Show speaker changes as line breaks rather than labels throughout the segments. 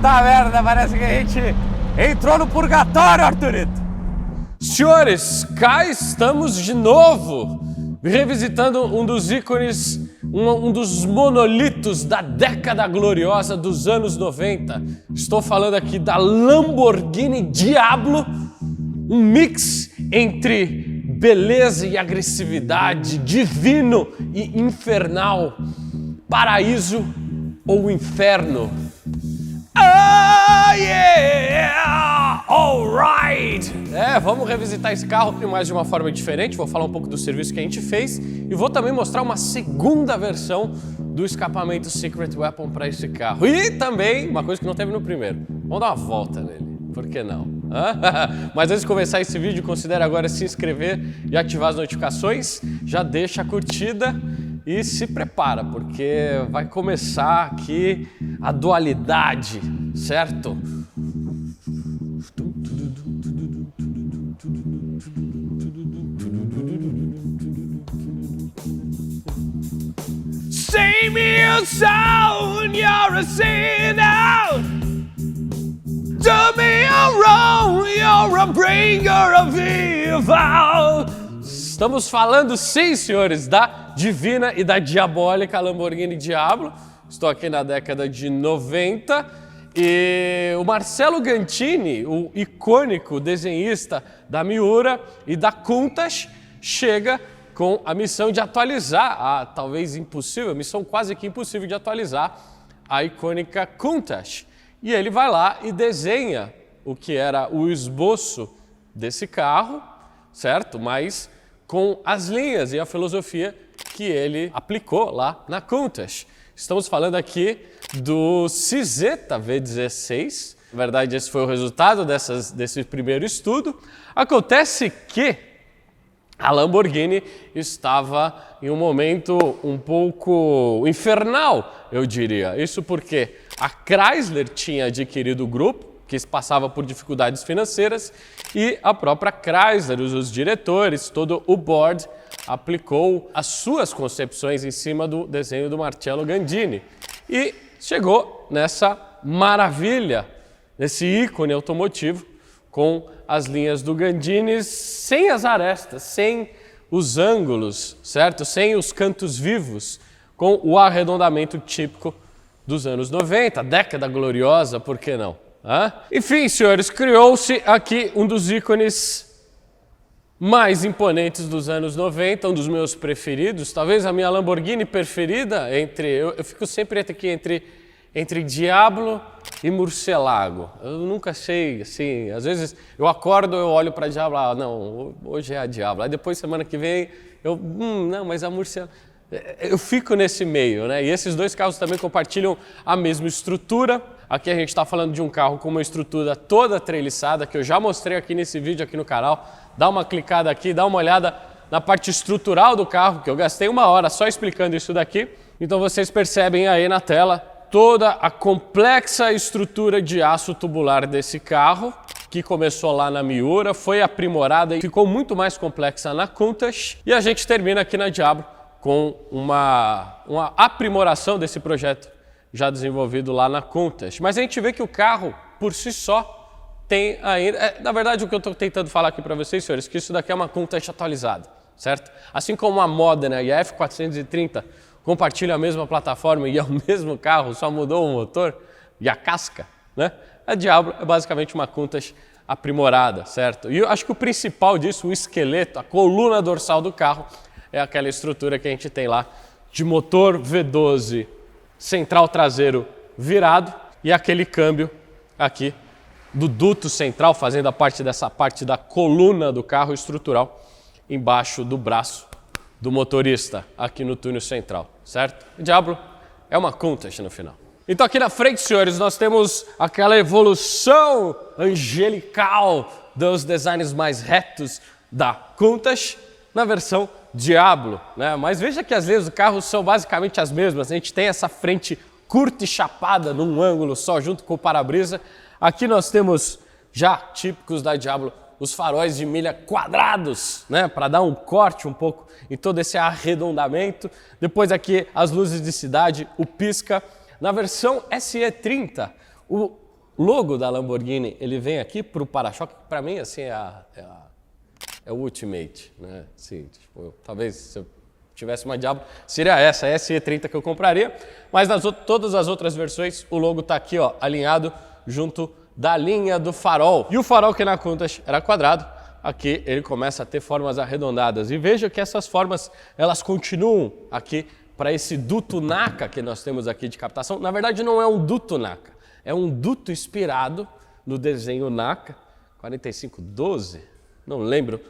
Puta merda, parece que a gente entrou no purgatório, Arthurito.
Senhores, cá estamos de novo, revisitando um dos ícones, um dos monolitos da década gloriosa dos anos 90. Estou falando aqui da Lamborghini Diablo, um mix entre beleza e agressividade, divino e infernal, paraíso ou inferno. Oh yeah! Alright! Vamos revisitar esse carro, mas de uma forma diferente. Vou falar um pouco do serviço que a gente fez e vou também mostrar uma segunda versão do escapamento Secret Weapon para esse carro. E também uma coisa que não teve no primeiro. Vamos dar uma volta nele, por que não? Mas antes de começar esse vídeo, considere agora se inscrever e ativar as notificações. Já deixa a curtida e se prepara, porque vai começar aqui a dualidade, certo? Sing me a song, you're a sinner. Do me a wrong, you're a bringer of evil. Estamos falando, sim, senhores, da divina e da diabólica Lamborghini Diablo. Estou aqui na década de 90 e o Marcello Gantini, o icônico desenhista da Miura e da Countach, chega com a missão de atualizar, a talvez impossível, missão quase que impossível de atualizar a icônica Countach. E ele vai lá e desenha o que era o esboço desse carro, certo? Mas com as linhas e a filosofia que ele aplicou lá na Countach. Estamos falando aqui do Cizeta V16. Na verdade, esse foi o resultado desse primeiro estudo. Acontece que a Lamborghini estava em um momento um pouco infernal, eu diria. Isso porque a Chrysler tinha adquirido o grupo, que passava por dificuldades financeiras, e a própria Chrysler, os diretores, todo o board, aplicou as suas concepções em cima do desenho do Marcello Gandini. E chegou nessa maravilha, nesse ícone automotivo, com as linhas do Gandini sem as arestas, sem os ângulos, certo? Sem os cantos vivos, com o arredondamento típico dos anos 90, década gloriosa, por que não? Enfim, senhores, criou-se aqui um dos ícones mais imponentes dos anos 90, um dos meus preferidos, talvez a minha Lamborghini preferida, eu fico sempre aqui entre Diablo e Murcielago. Eu nunca sei, assim, às vezes eu acordo, eu olho para Diablo, não, hoje é a Diablo, aí depois semana que vem não, mas a Murcielago. Eu fico nesse meio, né? E esses dois carros também compartilham a mesma estrutura. Aqui a gente está falando de um carro com uma estrutura toda treliçada, que eu já mostrei aqui nesse vídeo aqui no canal. Dá uma clicada aqui, dá uma olhada na parte estrutural do carro, que eu gastei 1 hora só explicando isso daqui. Então vocês percebem aí na tela toda a complexa estrutura de aço tubular desse carro, que começou lá na Miura, foi aprimorada e ficou muito mais complexa na Countach. E a gente termina aqui na Diablo com uma aprimoração desse projeto já desenvolvido lá na Countach. Mas a gente vê que o carro, por si só, tem ainda... na verdade, o que eu estou tentando falar aqui para vocês, senhores, que isso daqui é uma Countach atualizada, certo? Assim como a Modena e a F430 compartilham a mesma plataforma e é o mesmo carro, só mudou o motor e a casca, né? A Diablo é basicamente uma Countach aprimorada, certo? E eu acho que o principal disso, o esqueleto, a coluna dorsal do carro, é aquela estrutura que a gente tem lá de motor V12 central traseiro virado e aquele câmbio aqui do duto central fazendo a parte dessa parte da coluna do carro estrutural embaixo do braço do motorista aqui no túnel central, certo? O Diablo é uma Countach no final. Então aqui na frente, senhores, nós temos aquela evolução angelical dos designs mais retos da Countach na versão Diablo, né? Mas veja que às vezes os carros são basicamente as mesmas. A gente tem essa frente curta e chapada num ângulo só junto com o para-brisa. Aqui nós temos já típicos da Diablo os faróis de milha quadrados, né? Para dar um corte um pouco em todo esse arredondamento. Depois aqui as luzes de cidade, o pisca. Na versão SE30, logo da Lamborghini, ele vem aqui para o para-choque, para mim, assim, é o ultimate, né? Assim, tipo, talvez se eu tivesse uma Diablo, seria essa, a SE30 que eu compraria, mas todas as outras versões, o logo está aqui, ó, alinhado junto da linha do farol. E o farol que na Countach era quadrado, aqui ele começa a ter formas arredondadas. E veja que essas formas, elas continuam aqui para esse duto NACA que nós temos aqui de captação. Na verdade, não é um duto NACA, é um duto inspirado no desenho NACA 4512. Não lembro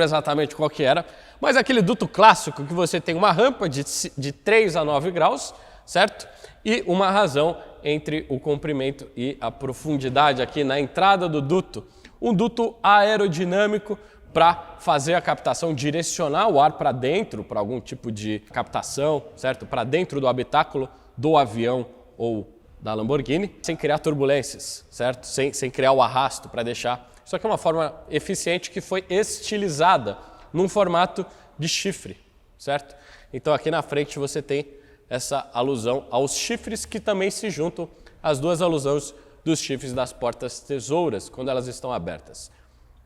exatamente qual que era, mas aquele duto clássico que você tem uma rampa de 3 a 9 graus, certo? E uma razão entre o comprimento e a profundidade aqui na entrada do duto. Um duto aerodinâmico para fazer a captação, direcionar o ar para dentro, para algum tipo de captação, certo? Para dentro do habitáculo do avião ou da Lamborghini, sem criar turbulências, certo? Sem criar o arrasto para deixar. Isso aqui é uma forma eficiente que foi estilizada num formato de chifre, certo? Então aqui na frente você tem essa alusão aos chifres que também se juntam às duas alusões dos chifres das portas tesouras quando elas estão abertas.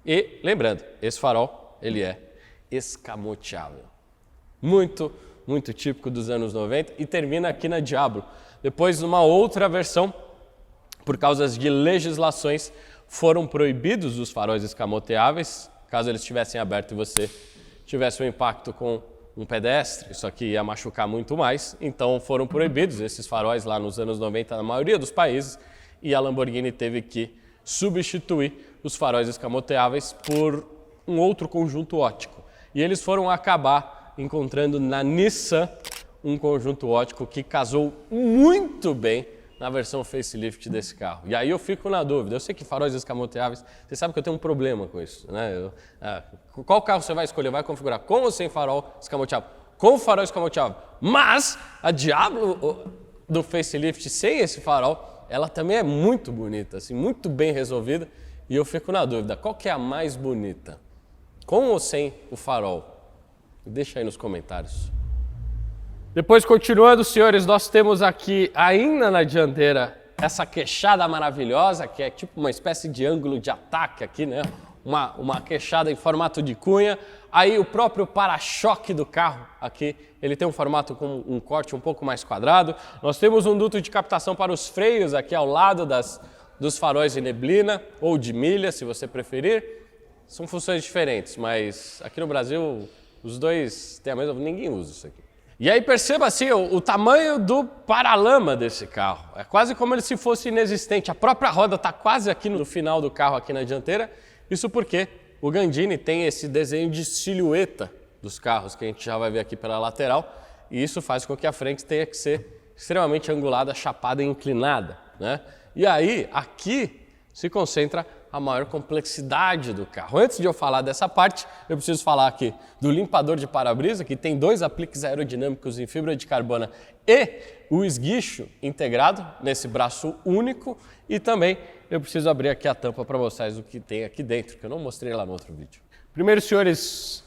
E lembrando, esse farol ele é escamoteável. Muito, muito típico dos anos 90 e termina aqui na Diablo. Depois, numa outra versão, por causa de legislações, foram proibidos os faróis escamoteáveis, caso eles estivessem abertos e você tivesse um impacto com um pedestre, isso aqui ia machucar muito mais, então foram proibidos esses faróis lá nos anos 90 na maioria dos países e a Lamborghini teve que substituir os faróis escamoteáveis por um outro conjunto óptico. E eles foram acabar encontrando na Nissan um conjunto óptico que casou muito bem na versão facelift desse carro. E aí eu fico na dúvida, eu sei que faróis escamoteáveis, você sabe que eu tenho um problema com isso, né? Qual carro você vai escolher? Vai configurar com ou sem farol escamoteável? Com farol escamoteável. Mas a Diablo do facelift sem esse farol, ela também é muito bonita, assim, muito bem resolvida. E eu fico na dúvida, qual que é a mais bonita? Com ou sem o farol? Deixa aí nos comentários. Depois, continuando, senhores, nós temos aqui ainda na dianteira essa queixada maravilhosa, que é tipo uma espécie de ângulo de ataque aqui, né? Uma queixada em formato de cunha. Aí o próprio para-choque do carro aqui, ele tem um formato com um corte um pouco mais quadrado. Nós temos um duto de captação para os freios aqui ao lado dos faróis de neblina ou de milha, se você preferir. São funções diferentes, mas aqui no Brasil os dois têm a mesma, ninguém usa isso aqui. E aí perceba assim o tamanho do paralama desse carro. É quase como se fosse inexistente. A própria roda está quase aqui no final do carro, aqui na dianteira. Isso porque o Gandini tem esse desenho de silhueta dos carros que a gente já vai ver aqui pela lateral. E isso faz com que a frente tenha que ser extremamente angulada, chapada e inclinada, né? E aí, aqui se concentra a maior complexidade do carro. Antes de eu falar dessa parte, eu preciso falar aqui do limpador de para-brisa, que tem 2 apliques aerodinâmicos em fibra de carbono e o esguicho integrado nesse braço único. E também eu preciso abrir aqui a tampa para mostrar o que tem aqui dentro, que eu não mostrei lá no outro vídeo. Primeiro, senhores,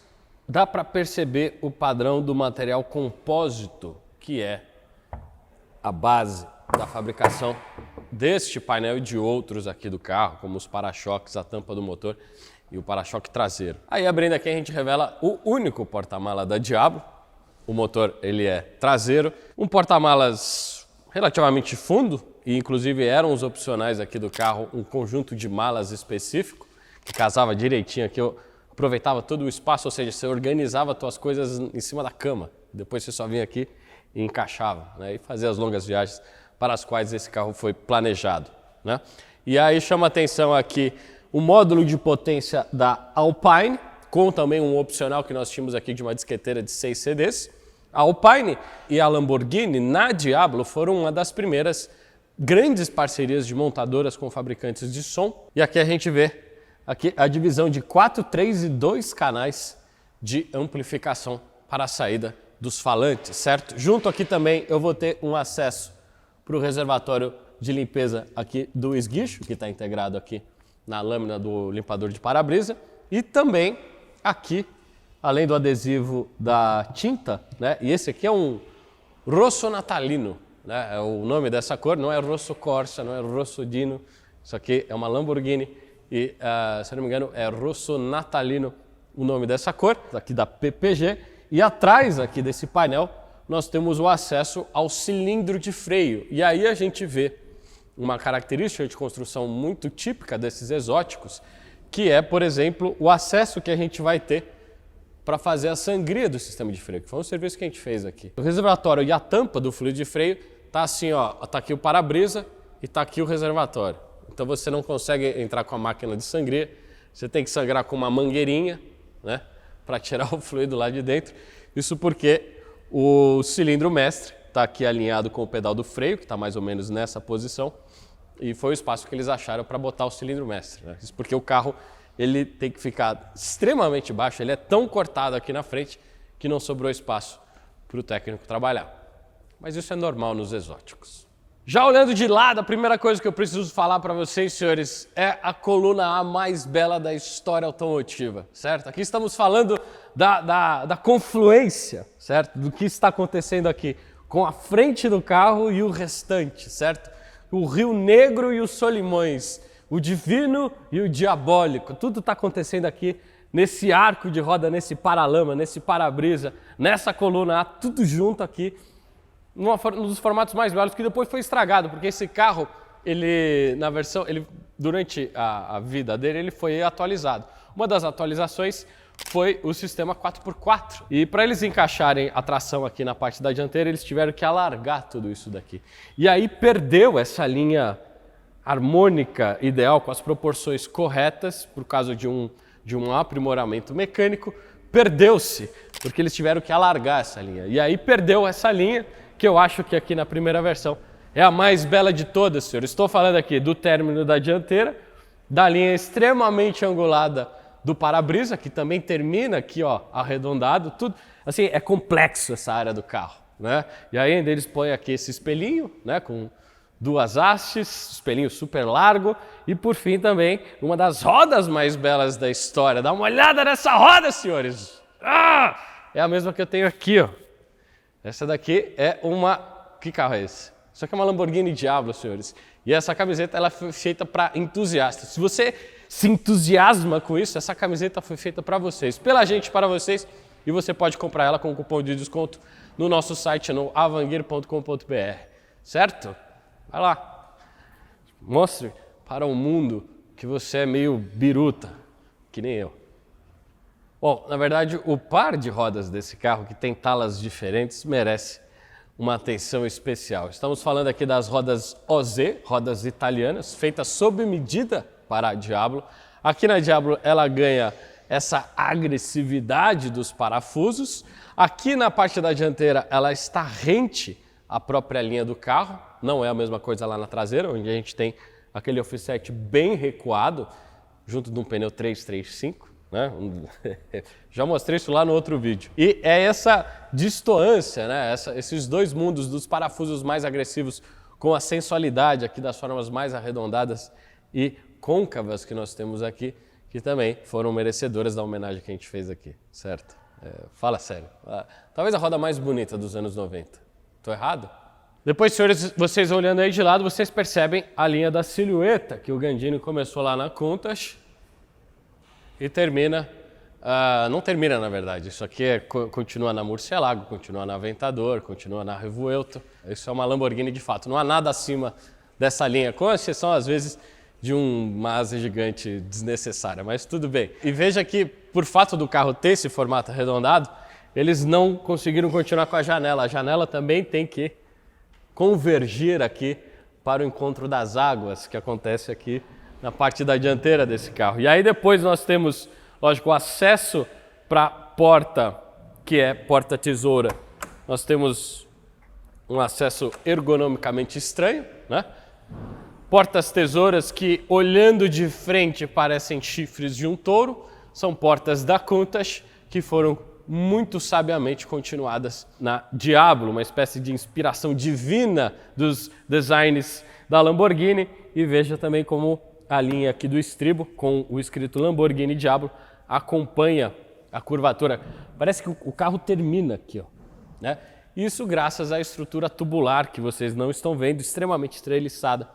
dá para perceber o padrão do material compósito, que é a base da fabricação deste painel e de outros aqui do carro, como os para-choques, a tampa do motor e o para-choque traseiro. Aí abrindo aqui a gente revela o único porta-mala da Diablo. O motor ele é traseiro, um porta-malas relativamente fundo e inclusive eram os opcionais aqui do carro, um conjunto de malas específico que casava direitinho aqui, eu aproveitava todo o espaço, ou seja, você organizava as suas coisas em cima da cama, depois você só vinha aqui e encaixava, né? E fazia as longas viagens para as quais esse carro foi planejado, né? E aí chama atenção aqui o módulo de potência da Alpine, com também um opcional que nós tínhamos aqui de uma disqueteira de 6 CDs. A Alpine e a Lamborghini na Diablo foram uma das primeiras grandes parcerias de montadoras com fabricantes de som. E aqui a gente vê aqui a divisão de 4, 3 e 2 canais de amplificação para a saída dos falantes, certo? Junto aqui também eu vou ter um acesso para o reservatório de limpeza aqui do esguicho, que está integrado aqui na lâmina do limpador de para-brisa. E também aqui, além do adesivo da tinta, né? E esse aqui é um rosso natalino, né? É o nome dessa cor, não é rosso corsa, não é rosso dino,
Isso aqui é uma Lamborghini e, se eu não me engano, é Rosso Natalino o nome dessa cor, aqui da PPG. E atrás aqui desse painel nós temos o acesso ao cilindro de freio. E aí a gente vê uma característica de construção muito típica desses exóticos, que é, por exemplo, o acesso que a gente vai ter para fazer a sangria do sistema de freio, que foi um serviço que a gente fez aqui. O reservatório e a tampa do fluido de freio tá assim, ó, tá aqui o para-brisa e tá aqui o reservatório. Então você não consegue entrar com a máquina de sangria, você tem que sangrar com uma mangueirinha, né, para tirar o fluido lá de dentro. Isso porque o cilindro mestre está aqui alinhado com o pedal do freio, que está mais ou menos nessa posição, e foi o espaço que eles acharam para botar o cilindro mestre, né? Isso porque o carro ele tem que ficar extremamente baixo, ele é tão cortado aqui na frente que não sobrou espaço para o técnico trabalhar. Mas isso é normal nos exóticos. Já olhando de lado, a primeira coisa que eu preciso falar para vocês, senhores, é a coluna A mais bela da história automotiva, certo? Aqui estamos falando da confluência, certo? Do que está acontecendo aqui com a frente do carro e o restante, certo? O Rio Negro e os Solimões, o divino e o diabólico, tudo está acontecendo aqui nesse arco de roda, nesse paralama, nesse para-brisa, nessa coluna A, tudo junto aqui, um dos formatos mais belos, que depois foi estragado, porque esse carro, durante a vida dele, ele foi atualizado. Uma das atualizações foi o sistema 4x4. E para eles encaixarem a tração aqui na parte da dianteira, eles tiveram que alargar tudo isso daqui. E aí perdeu essa linha harmônica ideal, com as proporções corretas, por causa de um aprimoramento mecânico, perdeu-se, porque eles tiveram que alargar essa linha. E aí perdeu essa linha, que eu acho que aqui na primeira versão é a mais bela de todas, senhor. Estou falando aqui do término da dianteira, da linha extremamente angulada do para-brisa, que também termina aqui, ó, arredondado, tudo. Assim, é complexo essa área do carro, né? E aí ainda eles põem aqui esse espelhinho, né, com duas hastes, espelhinho super largo, e por fim também uma das rodas mais belas da história. Dá uma olhada nessa roda, senhores! É a mesma que eu tenho aqui, ó. Essa daqui é uma... Que carro é esse? Isso aqui é uma Lamborghini Diablo, senhores. E essa camiseta ela foi feita para entusiastas. Se você se entusiasma com isso, essa camiseta foi feita para vocês, pela gente, para vocês, e você pode comprar ela com cupom de desconto no nosso site, no avanguir.com.br, certo? Vai lá, mostre para o mundo que você é meio biruta, que nem eu. Bom, na verdade, o par de rodas desse carro, que tem talas diferentes, merece uma atenção especial. Estamos falando aqui das rodas OZ, rodas italianas, feitas sob medida para a Diablo. Aqui na Diablo ela ganha essa agressividade dos parafusos. Aqui na parte da dianteira ela está rente à própria linha do carro. Não é a mesma coisa lá na traseira, onde a gente tem aquele offset bem recuado, junto de um pneu 335. Né? Já mostrei isso lá no outro vídeo. E é essa distoância, né? Esses dois mundos dos parafusos mais agressivos com a sensualidade aqui das formas mais arredondadas e côncavas que nós temos aqui, que também foram merecedoras da homenagem que a gente fez aqui, certo? Fala sério. Talvez a roda mais bonita dos anos 90. Tô errado? Depois, senhores, vocês olhando aí de lado, vocês percebem a linha da silhueta que o Gandini começou lá na Countach e termina, não termina na verdade, isso aqui continua na Murcielago, continua na Aventador, continua na Revuelto. Isso é uma Lamborghini de fato, não há nada acima dessa linha, com exceção às vezes de uma asa gigante desnecessária, mas tudo bem. E veja que por fato do carro ter esse formato arredondado, eles não conseguiram continuar com a janela também tem que convergir aqui para o encontro das águas que acontece aqui na parte da dianteira desse carro. E aí depois nós temos, lógico, o acesso para a porta, que é porta-tesoura. Nós temos um acesso ergonomicamente estranho, né? Portas-tesouras que, olhando de frente, parecem chifres de um touro. São portas da Countach que foram muito sabiamente continuadas na Diablo, uma espécie de inspiração divina dos designs da Lamborghini. E veja também como a linha aqui do estribo, com o escrito Lamborghini Diablo, acompanha a curvatura. Parece que o carro termina aqui, ó, né? Isso graças à estrutura tubular que vocês não estão vendo, extremamente estreliçada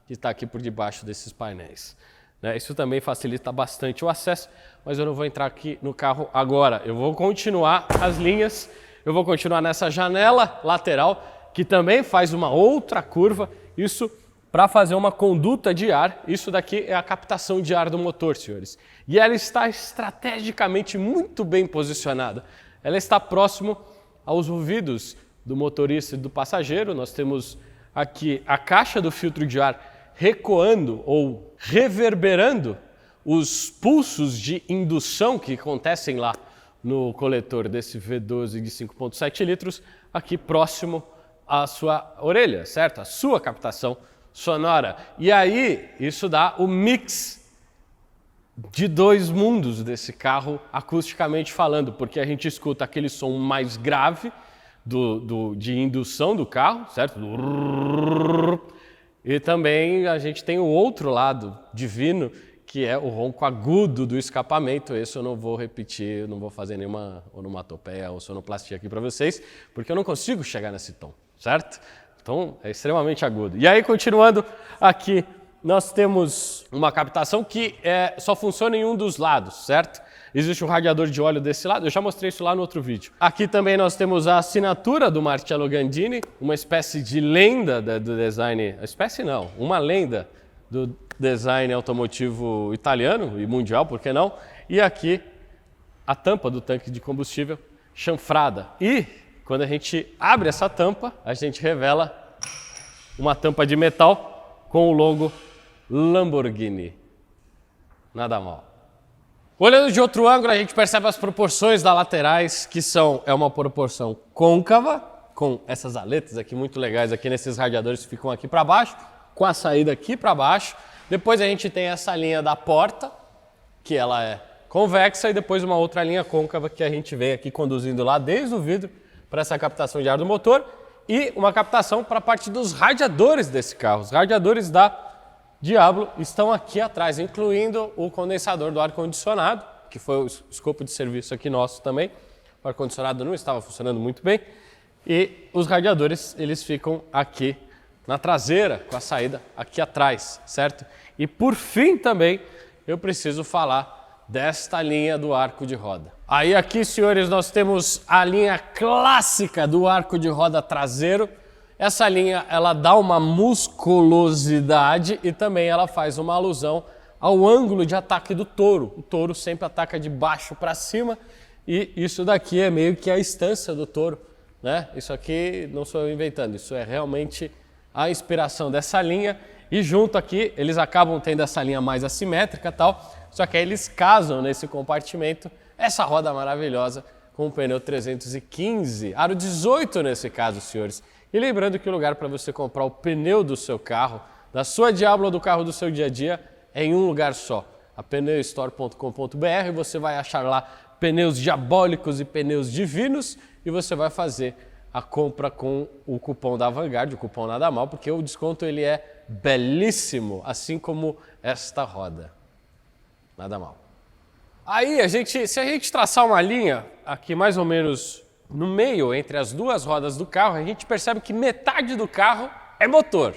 que está aqui por debaixo desses painéis. Né? Isso também facilita bastante o acesso, mas eu não vou entrar aqui no carro agora. Eu vou continuar as linhas, eu vou continuar nessa janela lateral, que também faz uma outra curva, isso para fazer uma conduta de ar. Isso daqui é a captação de ar do motor, senhores. E ela está estrategicamente muito bem posicionada. Ela está próximo aos ouvidos do motorista e do passageiro. Nós temos aqui a caixa do filtro de ar recuando ou reverberando os pulsos de indução que acontecem lá no coletor desse V12 de 5,7 litros, aqui próximo à sua orelha, certo? A sua captação sonora. E aí, isso dá o mix de dois mundos desse carro, acusticamente falando, porque a gente escuta aquele som mais grave de indução do carro, certo? E também a gente tem o outro lado divino, que é o ronco agudo do escapamento. Esse eu não vou repetir, eu não vou fazer nenhuma onomatopeia ou sonoplastia aqui para vocês, porque eu não consigo chegar nesse tom, certo? Então é extremamente agudo. E aí, continuando aqui, nós temos uma captação que só funciona em um dos lados, certo? Existe um radiador de óleo desse lado, eu já mostrei isso lá no outro vídeo. Aqui também nós temos a assinatura do Marcello Gandini, uma espécie de lenda do design, espécie não, uma lenda do design automotivo italiano e mundial, por que não? E aqui a tampa do tanque de combustível chanfrada. E quando a gente abre essa tampa, a gente revela uma tampa de metal com o logo Lamborghini. Nada mal. Olhando de outro ângulo, a gente percebe as proporções das laterais, que é uma proporção côncava, com essas aletas aqui muito legais aqui nesses radiadores que ficam aqui para baixo, com a saída aqui para baixo. Depois a gente tem essa linha da porta, que ela é convexa, e depois uma outra linha côncava que a gente vem aqui conduzindo lá desde o vidro para essa captação de ar do motor, e uma captação para a parte dos radiadores desse carro. Os radiadores da Diablo estão aqui atrás, incluindo o condensador do ar-condicionado, que foi o escopo de serviço aqui nosso também. O ar-condicionado não estava funcionando muito bem. E os radiadores, eles ficam aqui na traseira, com a saída aqui atrás, certo? E por fim também, eu preciso falar desta linha do arco de roda. Aí aqui, senhores, nós temos a linha clássica do arco de roda traseiro. Essa linha, ela dá uma musculosidade e também ela faz uma alusão ao ângulo de ataque do touro. O touro sempre ataca de baixo para cima e isso daqui é meio que a instância do touro, né? Isso aqui não sou eu inventando, isso é realmente a inspiração dessa linha. E junto aqui, eles acabam tendo essa linha mais assimétrica e tal, só que aí eles casam nesse compartimento essa roda maravilhosa com o pneu 315, aro 18 nesse caso, senhores. E lembrando que o lugar para você comprar o pneu do seu carro, da sua Diablo ou do carro do seu dia a dia, é em um lugar só. A pneustore.com.br, você vai achar lá pneus diabólicos e pneus divinos e você vai fazer a compra com o cupom da Vanguard, o cupom Nada Mal, porque o desconto ele é belíssimo, assim como esta roda. Nada mal. Aí, se a gente traçar uma linha aqui mais ou menos no meio, entre as duas rodas do carro, a gente percebe que metade do carro é motor,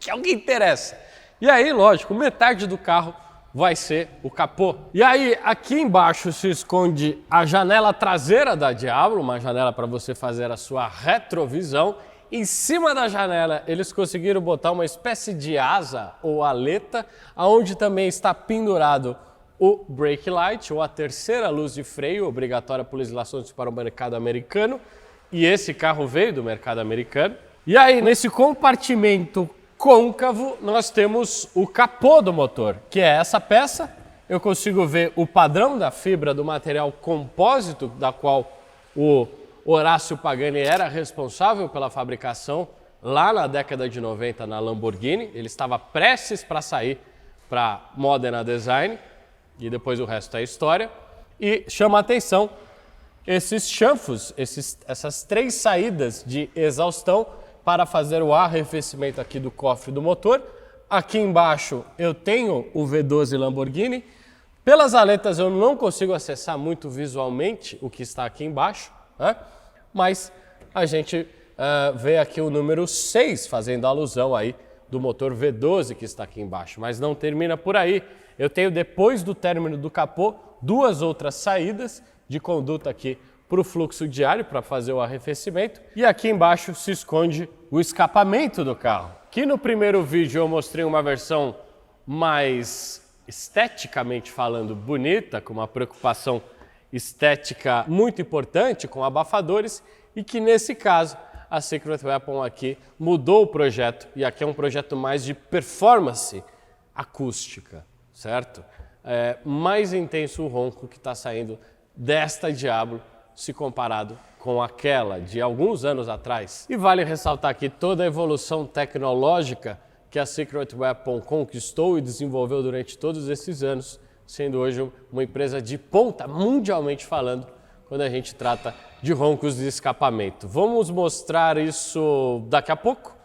que é o que interessa. E aí, lógico, metade do carro vai ser o capô. E aí, aqui embaixo se esconde a janela traseira da Diablo, uma janela para você fazer a sua retrovisão. Em cima da janela, eles conseguiram botar uma espécie de asa ou aleta, onde também está pendurado o brake light, ou a terceira luz de freio, obrigatória por legislações para o mercado americano. E esse carro veio do mercado americano. E aí, nesse compartimento côncavo, nós temos o capô do motor, que é essa peça. Eu consigo ver o padrão da fibra do material compósito, da qual o Horácio Pagani era responsável pela fabricação lá na década de 90 na Lamborghini. Ele estava prestes para sair para Modena Design e depois o resto é história. E chama a atenção esses chanfros, essas três saídas de exaustão para fazer o arrefecimento aqui do cofre do motor. Aqui embaixo eu tenho o V12 Lamborghini. Pelas aletas eu não consigo acessar muito visualmente o que está aqui embaixo, né? Mas a gente vê aqui o número 6 fazendo alusão aí do motor V12 que está aqui embaixo, mas não termina por aí. Eu tenho, depois do término do capô, duas outras saídas de conduta aqui para o fluxo de ar para fazer o arrefecimento. E aqui embaixo se esconde o escapamento do carro, que no primeiro vídeo eu mostrei uma versão mais esteticamente falando bonita, com uma preocupação estética muito importante com abafadores, e que nesse caso a Secret Weapon aqui mudou o projeto, e aqui é um projeto mais de performance acústica, certo? É mais intenso o ronco que está saindo desta Diablo se comparado com aquela de alguns anos atrás. E vale ressaltar aqui toda a evolução tecnológica que a Secret Weapon conquistou e desenvolveu durante todos esses anos, sendo hoje uma empresa de ponta, mundialmente falando, quando a gente trata de roncos de escapamento. Vamos mostrar isso daqui a pouco.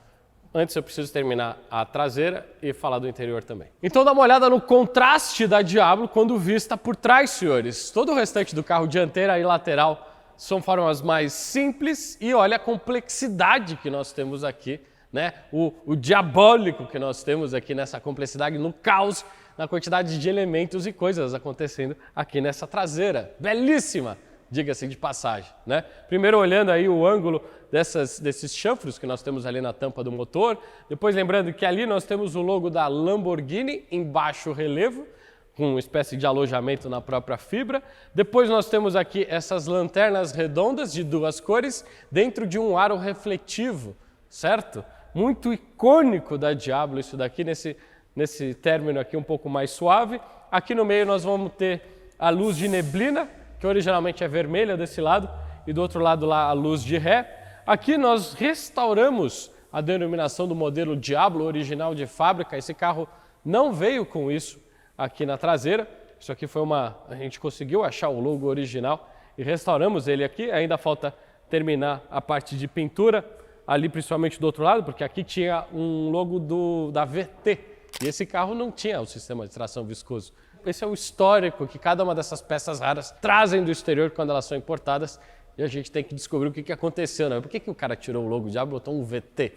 Antes eu preciso terminar a traseira e falar do interior também. Então dá uma olhada no contraste da Diablo quando vista por trás, senhores. Todo o restante do carro, dianteira e lateral, são formas mais simples, e olha a complexidade que nós temos aqui, né? O diabólico que nós temos aqui nessa complexidade, no caos, na quantidade de elementos e coisas acontecendo aqui nessa traseira. Belíssima, diga-se de passagem, né? Primeiro olhando aí o ângulo desses chanfros que nós temos ali na tampa do motor. Depois lembrando que ali nós temos o logo da Lamborghini em baixo relevo, com uma espécie de alojamento na própria fibra. Depois nós temos aqui essas lanternas redondas de duas cores dentro de um aro refletivo, certo? Muito icônico da Diablo isso daqui, nesse término aqui um pouco mais suave. Aqui no meio nós vamos ter a luz de neblina, que originalmente é vermelha desse lado, e do outro lado lá a luz de ré. Aqui nós restauramos a denominação do modelo Diablo original de fábrica. Esse carro não veio com isso aqui na traseira. Isso aqui foi a gente conseguiu achar o logo original e restauramos ele aqui. Ainda falta terminar a parte de pintura ali, principalmente do outro lado, porque aqui tinha um logo da VT e esse carro não tinha o sistema de tração viscoso. Esse é o histórico que cada uma dessas peças raras trazem do exterior quando elas são importadas, e a gente tem que descobrir o que aconteceu, né? Por que o cara tirou o logo Diablo e botou um VT?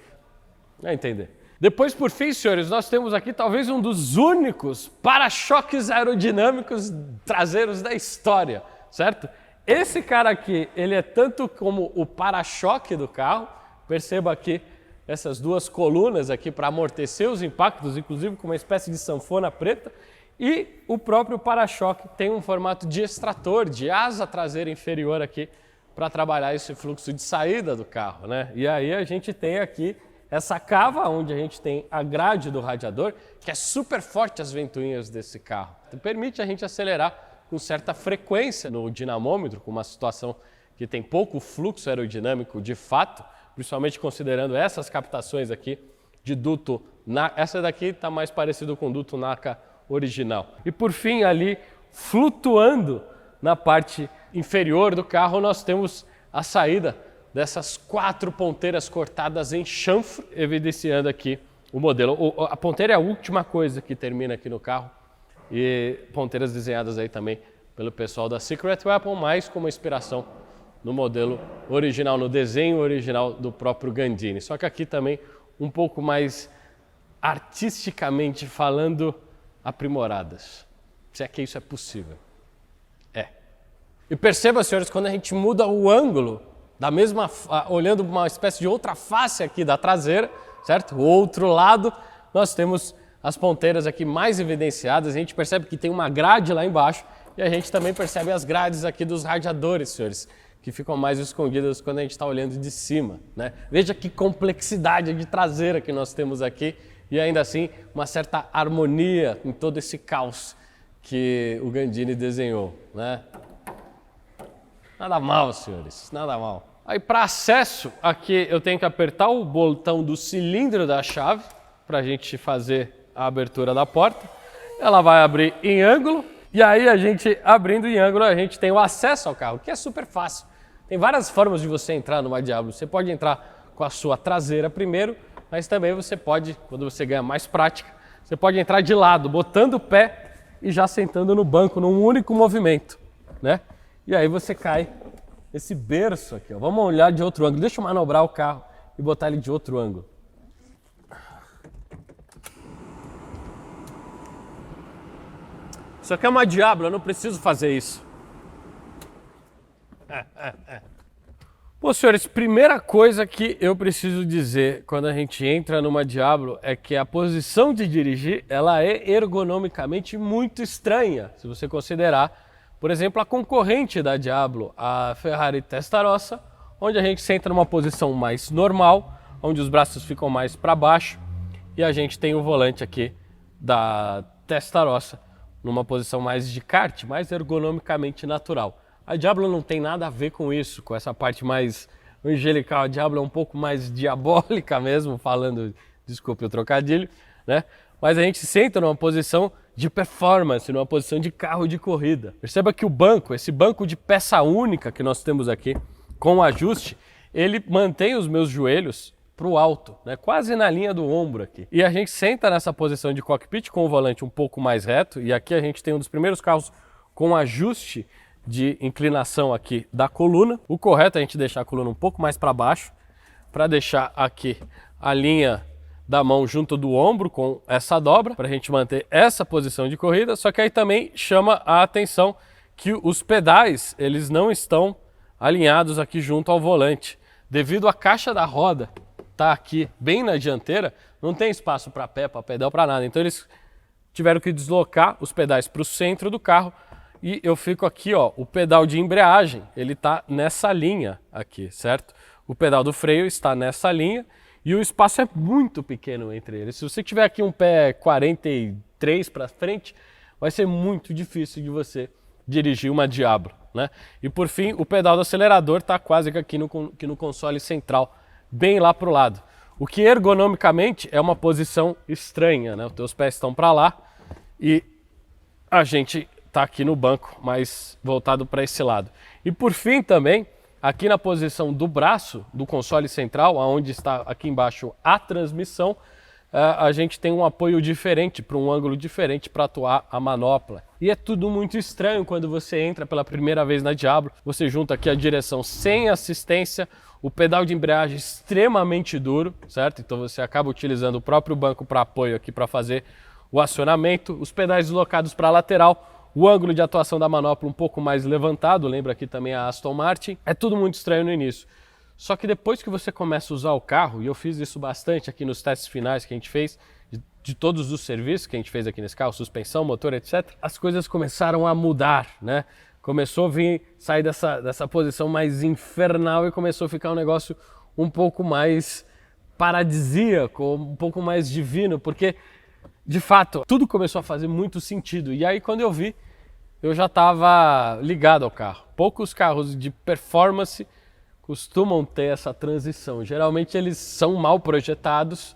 Vai entender. Depois, por fim, senhores, nós temos aqui talvez um dos únicos para-choques aerodinâmicos traseiros da história, certo? Esse cara aqui, ele é tanto como o para-choque do carro. Perceba aqui essas duas colunas aqui para amortecer os impactos, inclusive com uma espécie de sanfona preta. E o próprio para-choque tem um formato de extrator, de asa traseira inferior aqui, para trabalhar esse fluxo de saída do carro, né? E aí a gente tem aqui essa cava, onde a gente tem a grade do radiador, que é super forte as ventoinhas desse carro. Então, permite a gente acelerar com certa frequência no dinamômetro, com uma situação que tem pouco fluxo aerodinâmico de fato, principalmente considerando essas captações aqui de duto. Essa daqui está mais parecido com o duto NACA original. E por fim, ali, flutuando na parte inferior do carro, nós temos a saída dessas 4 ponteiras cortadas em chanfro, evidenciando aqui o modelo. A ponteira é a última coisa que termina aqui no carro, e ponteiras desenhadas aí também pelo pessoal da Secret Weapon, mais como inspiração no modelo original, no desenho original do próprio Gandini. Só que aqui também um pouco mais artisticamente falando, aprimoradas. Se é que isso é possível. É. E perceba, senhores, quando a gente muda o ângulo, olhando uma espécie de outra face aqui da traseira, certo? O outro lado, nós temos as ponteiras aqui mais evidenciadas. A gente percebe que tem uma grade lá embaixo, e a gente também percebe as grades aqui dos radiadores, senhores, que ficam mais escondidas quando a gente está olhando de cima, né? Veja que complexidade de traseira que nós temos aqui, e ainda assim uma certa harmonia em todo esse caos que o Gandini desenhou, né? Nada mal, senhores, nada mal. Aí, para acesso, aqui eu tenho que apertar o botão do cilindro da chave para a gente fazer a abertura da porta. Ela vai abrir em ângulo, e aí a gente, abrindo em ângulo, a gente tem o acesso ao carro, que é super fácil. Tem várias formas de você entrar numa Diablo. Você pode entrar com a sua traseira primeiro, mas também você pode, quando você ganha mais prática, você pode entrar de lado, botando o pé e já sentando no banco num único movimento, né? E aí você cai nesse berço aqui, ó. Vamos olhar de outro ângulo. Deixa eu manobrar o carro e botar ele de outro ângulo. Isso aqui é uma Diablo, eu não preciso fazer isso. Pô, senhores, primeira coisa que eu preciso dizer quando a gente entra numa Diablo é que a posição de dirigir, ela é ergonomicamente muito estranha, se você considerar, por exemplo, a concorrente da Diablo, a Ferrari Testarossa, onde a gente senta numa posição mais normal, onde os braços ficam mais para baixo, e a gente tem o volante aqui da Testarossa numa posição mais de kart, mais ergonomicamente natural. A Diablo não tem nada a ver com isso, com essa parte mais angelical. A Diablo é um pouco mais diabólica mesmo, falando, desculpe o trocadilho, né? Mas a gente senta numa posição de performance, numa posição de carro de corrida. Perceba que o banco, esse banco de peça única que nós temos aqui, com ajuste, ele mantém os meus joelhos para o alto, né? Quase na linha do ombro aqui. E a gente senta nessa posição de cockpit com o volante um pouco mais reto, e aqui a gente tem um dos primeiros carros com ajuste de inclinação aqui da coluna. O correto é a gente deixar a coluna um pouco mais para baixo, para deixar aqui a linha da mão junto do ombro com essa dobra, para a gente manter essa posição de corrida. Só que aí também chama a atenção que os pedais, eles não estão alinhados aqui junto ao volante. Devido à caixa da roda tá aqui bem na dianteira, não tem espaço para pé, para pedal, para nada. Então eles tiveram que deslocar os pedais para o centro do carro e eu fico aqui, ó, o pedal de embreagem, ele tá nessa linha aqui, certo? O pedal do freio está nessa linha e o espaço é muito pequeno entre eles. Se você tiver aqui um pé 43 para frente, vai ser muito difícil de você dirigir uma Diablo, né? E por fim, o pedal do acelerador está quase que aqui no console central, bem lá para o lado. O que ergonomicamente é uma posição estranha, né? Os teus pés estão para lá e a gente está aqui no banco, mais voltado para esse lado. E por fim também, aqui na posição do braço do console central, onde está aqui embaixo a transmissão, a gente tem um apoio diferente, para um ângulo diferente para atuar a manopla. E é tudo muito estranho quando você entra pela primeira vez na Diablo, você junta aqui a direção sem assistência, o pedal de embreagem extremamente duro, certo? Então você acaba utilizando o próprio banco para apoio aqui para fazer o acionamento, os pedais deslocados para a lateral, o ângulo de atuação da manopla um pouco mais levantado, lembra aqui também a Aston Martin. É tudo muito estranho no início. Só que depois que você começa a usar o carro, e eu fiz isso bastante aqui nos testes finais que a gente fez, de todos os serviços que a gente fez aqui nesse carro, suspensão, motor, etc., as coisas começaram a mudar, né? Começou a sair dessa posição mais infernal e começou a ficar um negócio um pouco mais paradisíaco, um pouco mais divino, porque, de fato, tudo começou a fazer muito sentido. E aí, quando eu vi, eu já estava ligado ao carro. Poucos carros de performance costumam ter essa transição. Geralmente eles são mal projetados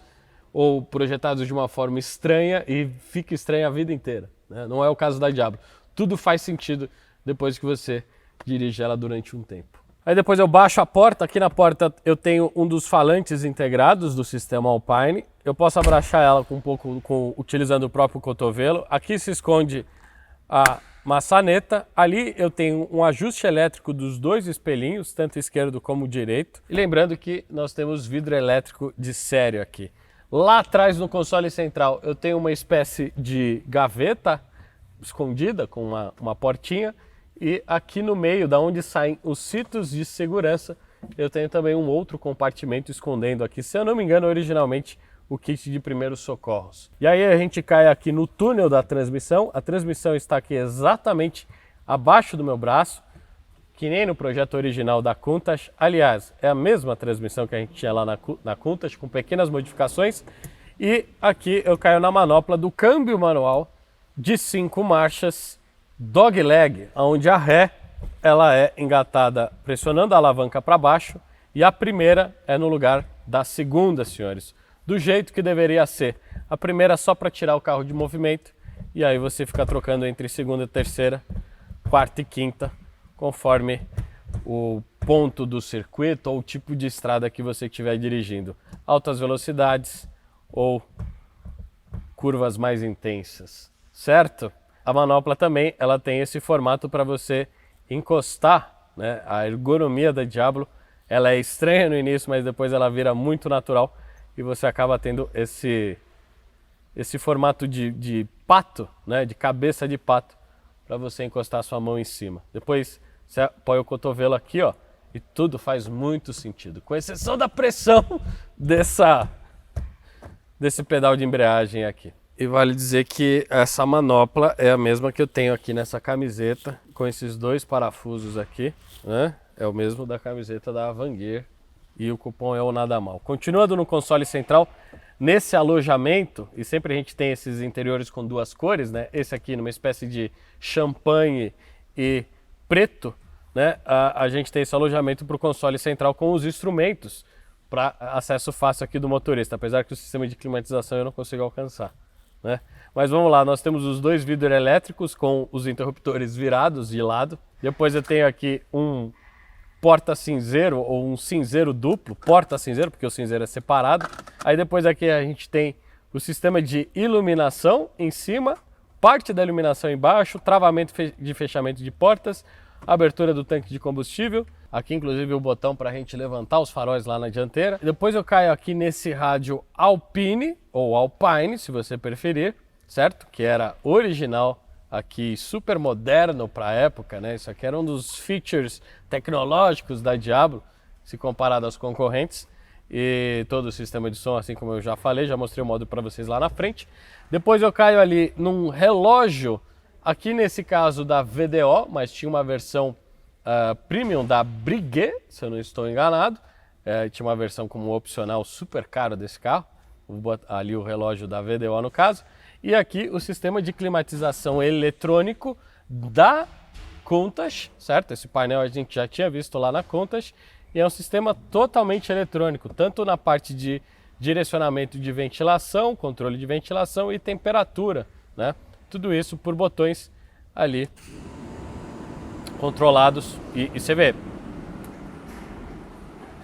ou projetados de uma forma estranha e fica estranha a vida inteira, né? Não é o caso da Diablo. Tudo faz sentido depois que você dirige ela durante um tempo. Aí depois eu baixo a porta. Aqui na porta eu tenho um dos falantes integrados do sistema Alpine. Eu posso abaixar ela utilizando o próprio cotovelo. Aqui se esconde a maçaneta. Ali eu tenho um ajuste elétrico dos dois espelhinhos, tanto esquerdo como direito. E lembrando que nós temos vidro elétrico de série aqui. Lá atrás no console central eu tenho uma espécie de gaveta escondida com uma portinha. E aqui no meio, da onde saem os cintos de segurança, eu tenho também um outro compartimento escondendo aqui, se eu não me engano, originalmente o kit de primeiros socorros. E aí a gente cai aqui no túnel da transmissão. A transmissão está aqui exatamente abaixo do meu braço, que nem no projeto original da Countach. Aliás, é a mesma transmissão que a gente tinha lá na Countach, com pequenas modificações. E aqui eu caio na manopla do câmbio manual de 5 marchas, dogleg, onde a ré ela é engatada pressionando a alavanca para baixo e a primeira é no lugar da segunda, senhores. Do jeito que deveria ser. A primeira só para tirar o carro de movimento e aí você fica trocando entre segunda e terceira, quarta e quinta, conforme o ponto do circuito ou o tipo de estrada que você estiver dirigindo. Altas velocidades ou curvas mais intensas, certo? A manopla também ela tem esse formato para você encostar, né? A ergonomia da Diablo ela é estranha no início, mas depois ela vira muito natural e você acaba tendo esse formato de pato, né? De cabeça de pato para você encostar sua mão em cima. Depois você apoia o cotovelo aqui, ó, e tudo faz muito sentido, com exceção da pressão desse pedal de embreagem aqui. E vale dizer que essa manopla é a mesma que eu tenho aqui nessa camiseta, com esses dois parafusos aqui, né? É o mesmo da camiseta da Avanguer e o cupom é o Nada Mal. Continuando no console central, nesse alojamento, e sempre a gente tem esses interiores com duas cores, né? Esse aqui numa espécie de champanhe e preto, né? A gente tem esse alojamento para o console central com os instrumentos para acesso fácil aqui do motorista, apesar que o sistema de climatização eu não consigo alcançar, né? Mas vamos lá, nós temos os dois vidros elétricos com os interruptores virados de lado. Depois eu tenho aqui um porta-cinzeiro ou um cinzeiro duplo, porta-cinzeiro, porque o cinzeiro é separado. Aí depois aqui a gente tem o sistema de iluminação em cima, parte da iluminação embaixo, travamento de fechamento de portas, abertura do tanque de combustível, aqui inclusive o botão para a gente levantar os faróis lá na dianteira. Depois eu caio aqui nesse rádio Alpine, ou Alpine, se você preferir, certo? Que era original aqui, super moderno para a época, né? Isso aqui era um dos features tecnológicos da Diablo, se comparado aos concorrentes. E todo o sistema de som, assim como eu já falei, já mostrei o modo para vocês lá na frente. Depois eu caio ali num relógio, aqui nesse caso da VDO, mas tinha uma versão premium da Breguet, se eu não estou enganado. Tinha uma versão como opcional super caro desse carro, ali o relógio da VDO no caso. E aqui o sistema de climatização eletrônico da Countach, certo? Esse painel a gente já tinha visto lá na Countach e é um sistema totalmente eletrônico, tanto na parte de direcionamento de ventilação, controle de ventilação e temperatura, né? Tudo isso por botões ali controlados e você vê,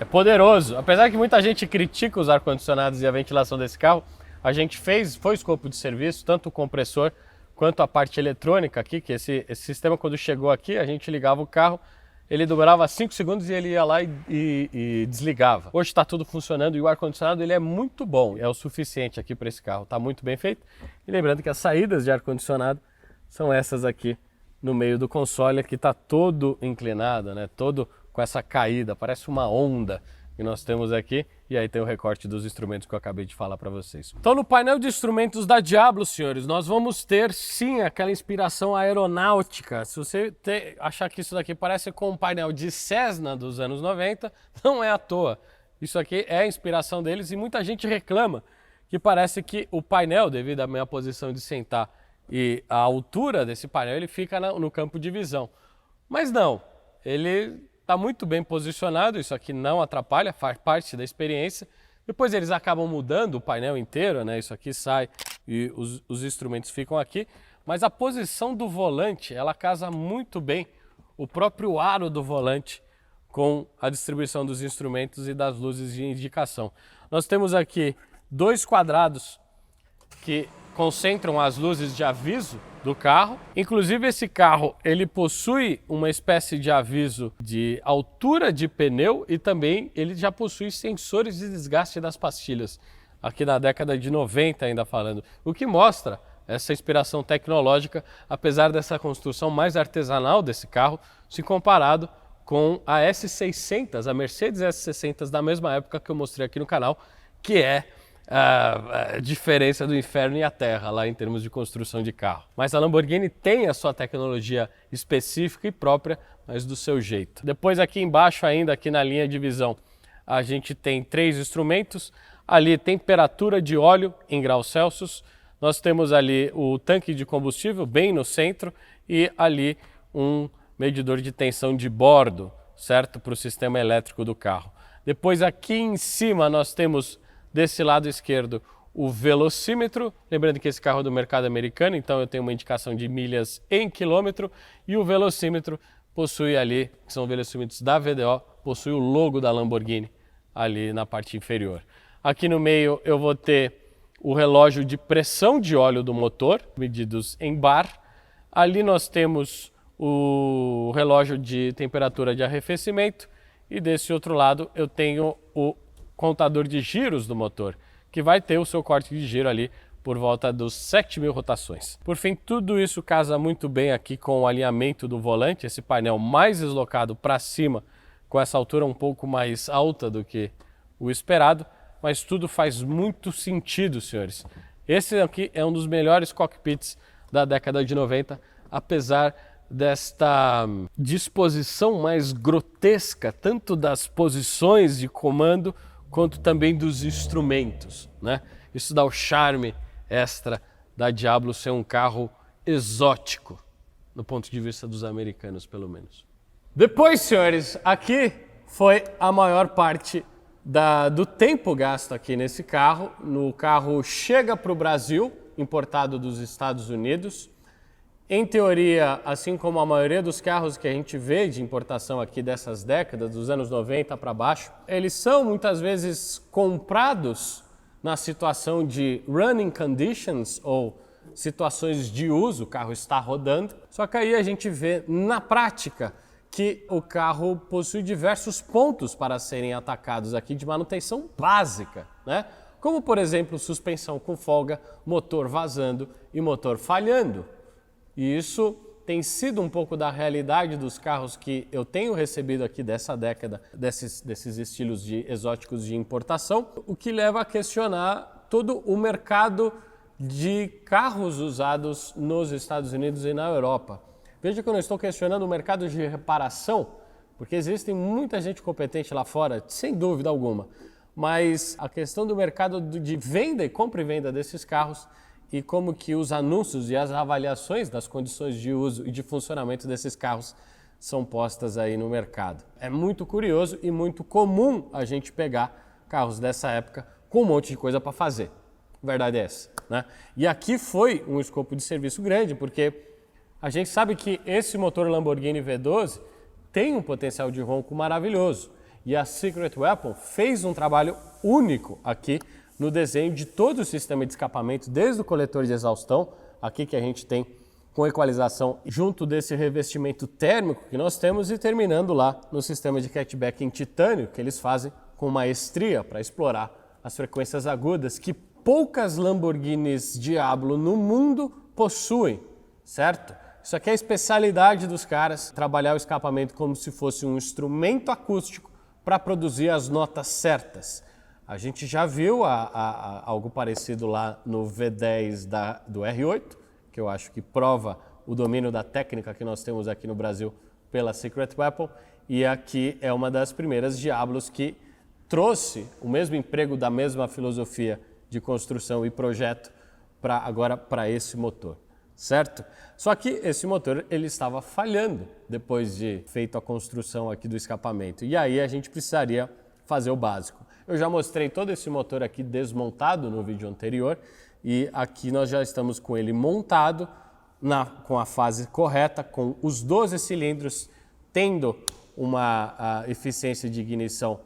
é poderoso. Apesar que muita gente critica os ar-condicionados e a ventilação desse carro, a gente foi escopo de serviço, tanto o compressor quanto a parte eletrônica aqui, que esse sistema quando chegou aqui, a gente ligava o carro, ele durava 5 segundos e ele ia lá e desligava. Hoje está tudo funcionando e o ar-condicionado ele é muito bom, é o suficiente aqui para esse carro, está muito bem feito. E lembrando que as saídas de ar-condicionado são essas aqui no meio do console, que está todo inclinado, né? Todo com essa caída, parece uma onda que nós temos aqui, e aí tem o recorte dos instrumentos que eu acabei de falar para vocês. Então no painel de instrumentos da Diablo, senhores, nós vamos ter sim aquela inspiração aeronáutica. Se você achar que isso daqui parece com um painel de Cessna dos anos 90, não é à toa. Isso aqui é a inspiração deles e muita gente reclama que parece que o painel, devido à minha posição de sentar e a altura desse painel, ele fica no campo de visão. Mas não, ele está muito bem posicionado, isso aqui não atrapalha, faz parte da experiência. Depois eles acabam mudando o painel inteiro, né? Isso aqui sai e os instrumentos ficam aqui. Mas a posição do volante, ela casa muito bem o próprio aro do volante com a distribuição dos instrumentos e das luzes de indicação. Nós temos aqui dois quadrados que concentram as luzes de aviso do carro. Inclusive esse carro ele possui uma espécie de aviso de altura de pneu e também ele já possui sensores de desgaste das pastilhas, aqui na década de 90 ainda falando, o que mostra essa inspiração tecnológica, apesar dessa construção mais artesanal desse carro, se comparado com a S600, a Mercedes S600 da mesma época que eu mostrei aqui no canal, que é a diferença do inferno e a terra lá em termos de construção de carro. Mas a Lamborghini tem a sua tecnologia específica e própria, mas do seu jeito. Depois aqui embaixo ainda, aqui na linha de visão, a gente tem 3 instrumentos. Ali temperatura de óleo em graus Celsius. Nós temos ali o tanque de combustível bem no centro e ali um medidor de tensão de bordo, certo? Para o sistema elétrico do carro. Depois aqui em cima nós temos desse lado esquerdo o velocímetro, lembrando que esse carro é do mercado americano, então eu tenho uma indicação de milhas em quilômetro, e o velocímetro possui ali, que são velocímetros da VDO, possui o logo da Lamborghini ali na parte inferior. Aqui no meio eu vou ter o relógio de pressão de óleo do motor, medidos em bar. Ali nós temos o relógio de temperatura de arrefecimento e desse outro lado eu tenho o contador de giros do motor, que vai ter o seu corte de giro ali por volta dos 7.000 rotações. Por fim, tudo isso casa muito bem aqui com o alinhamento do volante, esse painel mais deslocado para cima, com essa altura um pouco mais alta do que o esperado, mas tudo faz muito sentido, senhores. Esse aqui é um dos melhores cockpits da década de 90, apesar desta disposição mais grotesca, tanto das posições de comando, quanto também dos instrumentos, né? Isso dá o charme extra da Diablo ser um carro exótico, do ponto de vista dos americanos, pelo menos. Depois, senhores, aqui foi a maior parte do tempo gasto aqui nesse carro. O carro chega para o Brasil, importado dos Estados Unidos. Em teoria, assim como a maioria dos carros que a gente vê de importação aqui dessas décadas, dos anos 90 para baixo, eles são muitas vezes comprados na situação de running conditions ou situações de uso, o carro está rodando. Só que aí a gente vê na prática que o carro possui diversos pontos para serem atacados aqui de manutenção básica, né? Como, por exemplo, suspensão com folga, motor vazando e motor falhando. E isso tem sido um pouco da realidade dos carros que eu tenho recebido aqui dessa década, desses estilos exóticos de importação, o que leva a questionar todo o mercado de carros usados nos Estados Unidos e na Europa. Veja que eu não estou questionando o mercado de reparação, porque existe muita gente competente lá fora, sem dúvida alguma, mas a questão do mercado de venda e compra e venda desses carros e como que os anúncios e as avaliações das condições de uso e de funcionamento desses carros são postas aí no mercado. É muito curioso e muito comum a gente pegar carros dessa época com um monte de coisa para fazer. Verdade é essa, né? E aqui foi um escopo de serviço grande, porque a gente sabe que esse motor Lamborghini V12 tem um potencial de ronco maravilhoso. E a Secret Weapon fez um trabalho único aqui no desenho de todo o sistema de escapamento, desde o coletor de exaustão, aqui que a gente tem com equalização junto desse revestimento térmico que nós temos e terminando lá no sistema de catchback em titânio, que eles fazem com maestria para explorar as frequências agudas que poucas Lamborghinis Diablo no mundo possuem, certo? Isso aqui é a especialidade dos caras, trabalhar o escapamento como se fosse um instrumento acústico para produzir as notas certas. A gente já viu algo parecido lá no V10 do R8, que eu acho que prova o domínio da técnica que nós temos aqui no Brasil pela Secret Weapon, e aqui é uma das primeiras Diablos que trouxe o mesmo emprego da mesma filosofia de construção e projeto agora para esse motor, certo? Só que esse motor ele estava falhando depois de feito a construção aqui do escapamento, e aí a gente precisaria fazer o básico. Eu já mostrei todo esse motor aqui desmontado no vídeo anterior e aqui nós já estamos com ele montado com a fase correta, com os 12 cilindros tendo uma eficiência de ignição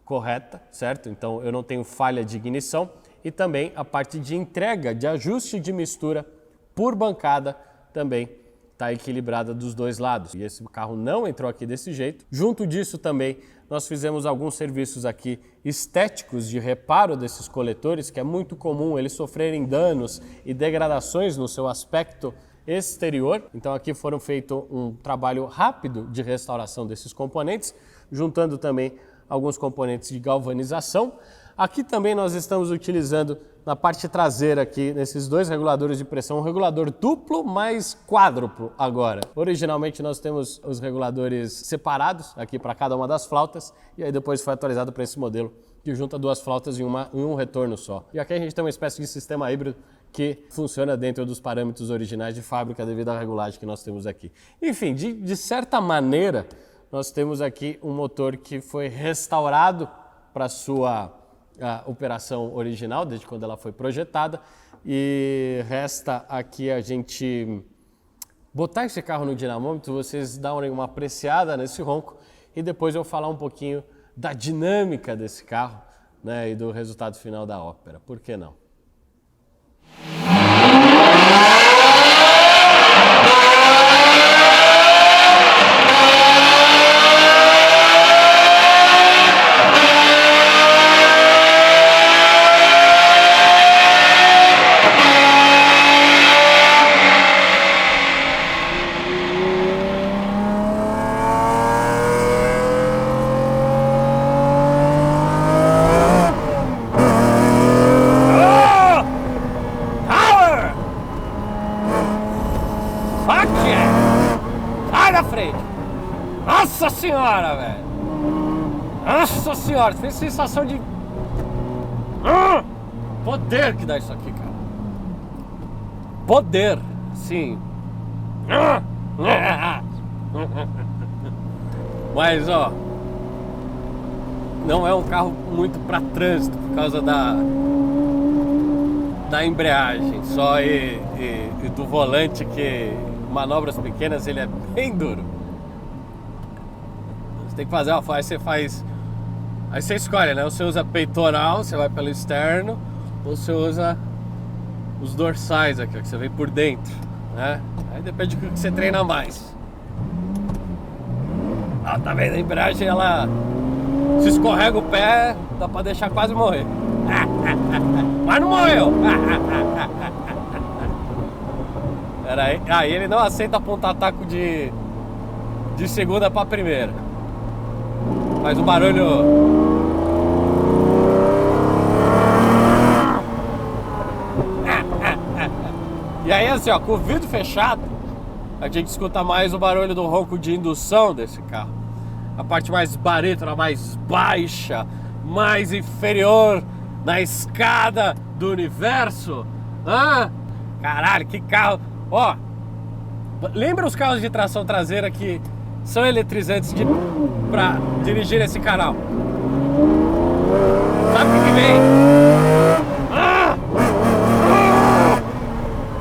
correta, certo? Então eu não tenho falha de ignição e também a parte de entrega, de ajuste de mistura por bancada também está equilibrada dos dois lados. E esse carro não entrou aqui desse jeito. Junto disso também nós fizemos alguns serviços aqui estéticos de reparo desses coletores, que é muito comum eles sofrerem danos e degradações no seu aspecto exterior. Então aqui foram feito um trabalho rápido de restauração desses componentes, juntando também alguns componentes de galvanização. Aqui também nós estamos utilizando na parte traseira aqui, nesses dois reguladores de pressão, um regulador duplo mais quádruplo agora. Originalmente nós temos os reguladores separados aqui para cada uma das flautas e aí depois foi atualizado para esse modelo que junta duas flautas em um retorno só. E aqui a gente tem uma espécie de sistema híbrido que funciona dentro dos parâmetros originais de fábrica devido à regulagem que nós temos aqui. Enfim, de certa maneira, nós temos aqui um motor que foi restaurado para sua operação original, desde quando ela foi projetada, e resta aqui a gente botar esse carro no dinamômetro, vocês darem uma apreciada nesse ronco e depois eu falar um pouquinho da dinâmica desse carro, né, e do resultado final da ópera. Por que não? senhora, velho. Nossa senhora, tem sensação de poder que dá isso aqui, cara. Poder, sim. Mas, ó, não é um carro muito para trânsito por causa da embreagem só e do volante, que manobras pequenas ele é bem duro. Você tem que fazer, ó, aí você faz, aí você escolhe, né? Você usa peitoral, você vai pelo externo, ou você usa os dorsais aqui, ó, que você vem por dentro, né? Aí depende do que você treina mais. Ah, tá vendo? A embreagem, ela se escorrega o pé, dá pra deixar quase morrer. Mas não morreu. Pera aí. Aí ele não aceita apontar taco de segunda pra primeira. Faz um barulho. E aí assim, ó, com o vidro fechado, a gente escuta mais o barulho do ronco de indução desse carro. A parte mais barítona, mais baixa, mais inferior na escada do universo. Ah, caralho, que carro. Ó, lembra os carros de tração traseira que são eletrizantes pra dirigir esse canal? Sabe o que vem?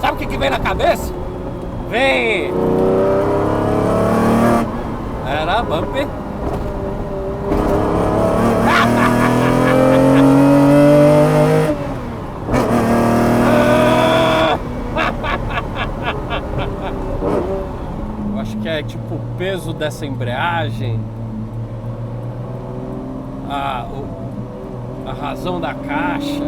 Sabe o que vem na cabeça? Vem! Era bumper. Eu acho que é tipo o peso dessa embreagem, a razão da caixa.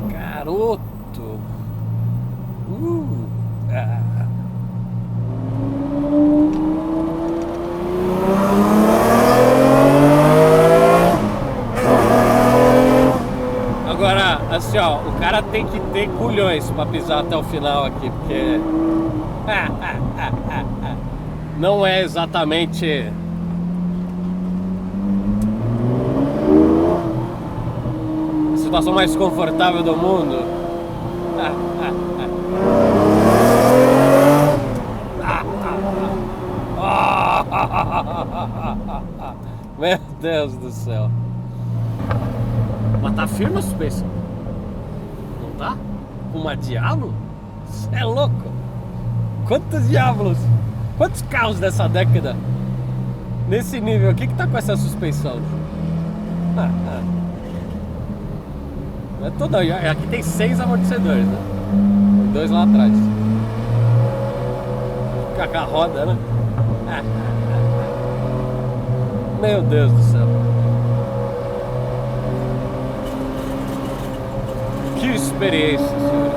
Garoto. Agora, assim, ó, o cara tem que ter culhões pra pisar até o final aqui, porque não é exatamente a situação mais confortável do mundo. Meu Deus do céu. Mas tá firme a suspensão? Não tá? Uma Diablo? Você é louco? Quantos Diablos? Quantos carros dessa década nesse nível aqui que tá com essa suspensão? É toda. Aqui tem 6 amortecedores, né? E 2 lá atrás. Fica com a roda, né? Meu Deus do céu. Que experiência, senhores.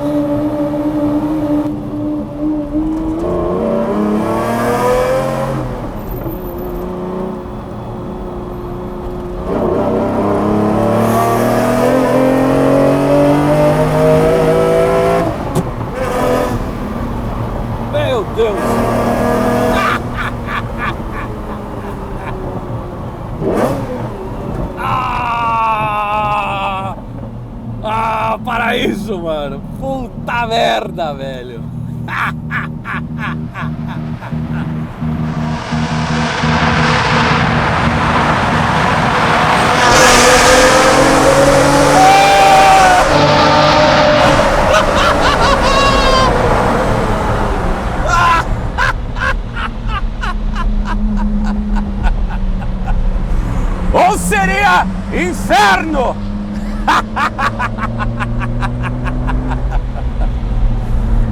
Meu Deus. Paraíso, mano. Puta merda, velho.
Ou seria inferno?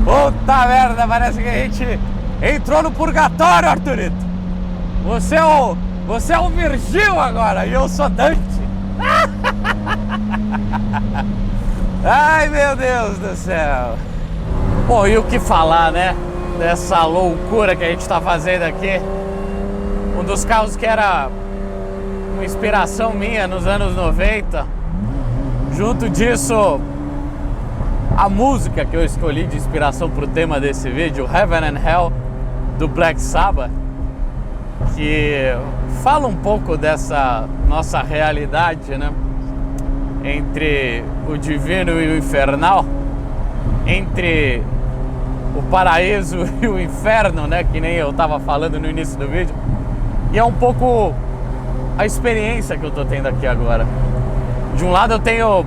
Puta merda, parece que a gente entrou no purgatório, Arthurito. Você é o Virgil agora e eu sou Dante. Ai, meu Deus do céu. Bom, e o que falar, né? Dessa loucura que a gente tá fazendo aqui. Um dos carros que era uma inspiração minha nos anos 90. Junto disso, A música que eu escolhi de inspiração para o tema desse vídeo, Heaven and Hell, do Black Sabbath, que fala um pouco dessa nossa realidade, né? Entre o divino e o infernal, entre o paraíso e o inferno, né? Que nem eu estava falando no início do vídeo. E é um pouco a experiência que eu tô tendo aqui agora. De um lado eu tenho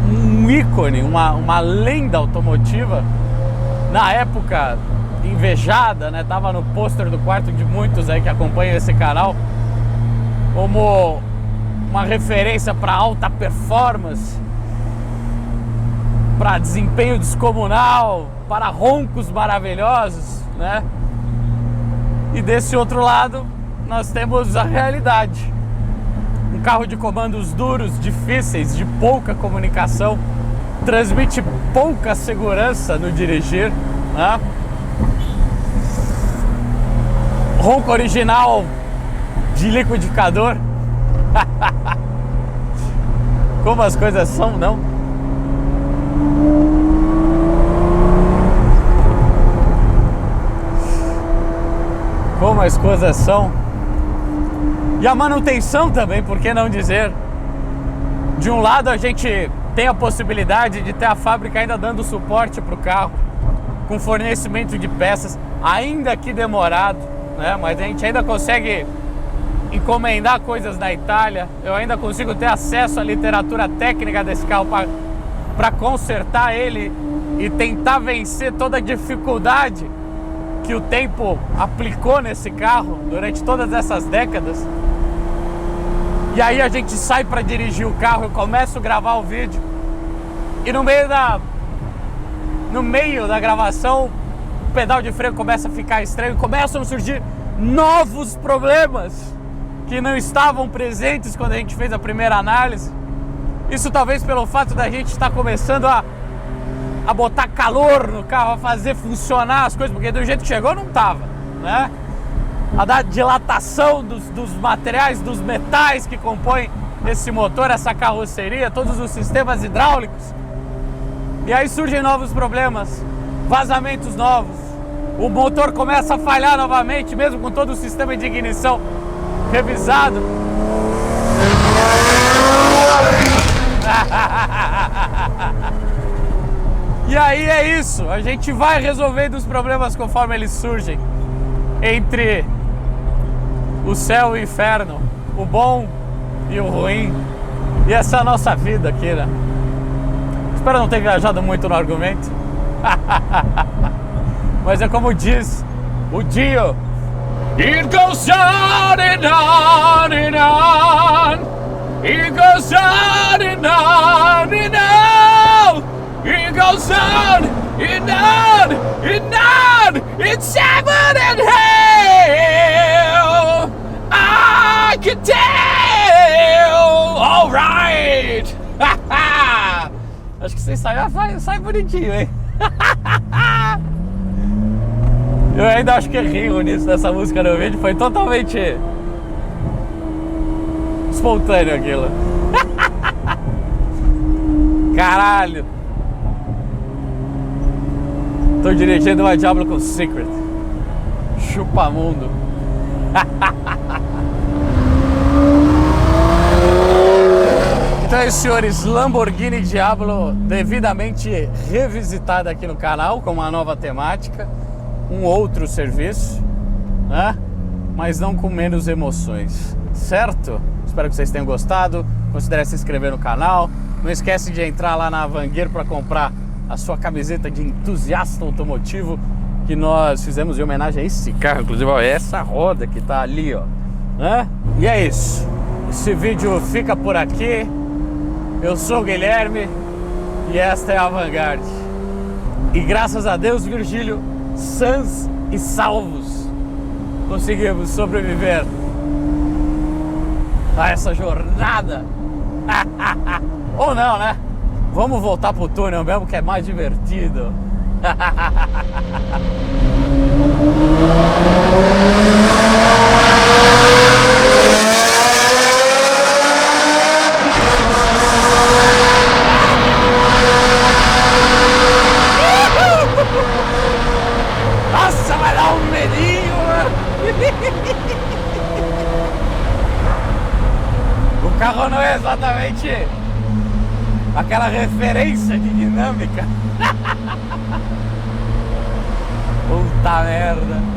um ícone, uma lenda automotiva, na época invejada, né? Tava no pôster do quarto de muitos aí que acompanham esse canal, como uma referência para alta performance, para desempenho descomunal, para roncos maravilhosos, né? E desse outro lado nós temos a realidade. Um carro de comandos duros, difíceis, de pouca comunicação, transmite pouca segurança no dirigir, né? Ronco original de liquidificador. Como as coisas são, não? Como as coisas são. E a manutenção também, por que não dizer? De um lado a gente tem a possibilidade de ter a fábrica ainda dando suporte para o carro, com fornecimento de peças, ainda que demorado, né? Mas a gente ainda consegue encomendar coisas da Itália. Eu ainda consigo ter acesso à literatura técnica desse carro para consertar ele e tentar vencer toda a dificuldade que o tempo aplicou nesse carro durante todas essas décadas. E aí a gente sai para dirigir o carro, eu começo a gravar o vídeo e no meio da gravação o pedal de freio começa a ficar estranho, começam a surgir novos problemas que não estavam presentes quando a gente fez a primeira análise. Isso talvez pelo fato da gente estar começando a botar calor no carro, a fazer funcionar as coisas, porque do jeito que chegou não tava, né? A dar dilatação dos materiais, dos metais que compõem esse motor, essa carroceria, todos os sistemas hidráulicos. E aí surgem novos problemas, vazamentos novos, o motor começa a falhar novamente, mesmo com todo o sistema de ignição revisado. E aí é isso, a gente vai resolvendo os problemas conforme eles surgem, entre o céu e o inferno, o bom e o ruim. E essa é a nossa vida aqui, né? Espero não ter viajado muito no argumento. Mas é como diz o Dio: It goes on and on and on. It goes on and on and on. It goes on and on and on. It's heaven and hell. I can tell. All right. Acho que você sai bonitinho, hein? Eu ainda acho que errei o início dessa música no vídeo. Foi totalmente espontâneo aquilo. Caralho. Tô dirigindo uma Diablo com Secret. Chupa mundo. Então é isso, senhores, Lamborghini Diablo devidamente revisitada aqui no canal com uma nova temática, um outro serviço, né? Mas não com menos emoções, certo? Espero que vocês tenham gostado. Considere se inscrever no canal. Não esquece de entrar lá na Avangueiro para comprar a sua camiseta de entusiasta automotivo que nós fizemos em homenagem a esse carro, inclusive, ó, essa roda que tá ali, ó, né? E é isso. Esse vídeo fica por aqui. Eu sou o Guilherme e esta é a Vanguard. E graças a Deus, Virgílio, sãs e salvos, conseguimos sobreviver a essa jornada. Ou não, né? Vamos voltar pro túnel mesmo, que é mais divertido. um medinho, mano. O carro não é exatamente aquela referência de dinâmica. Puta merda.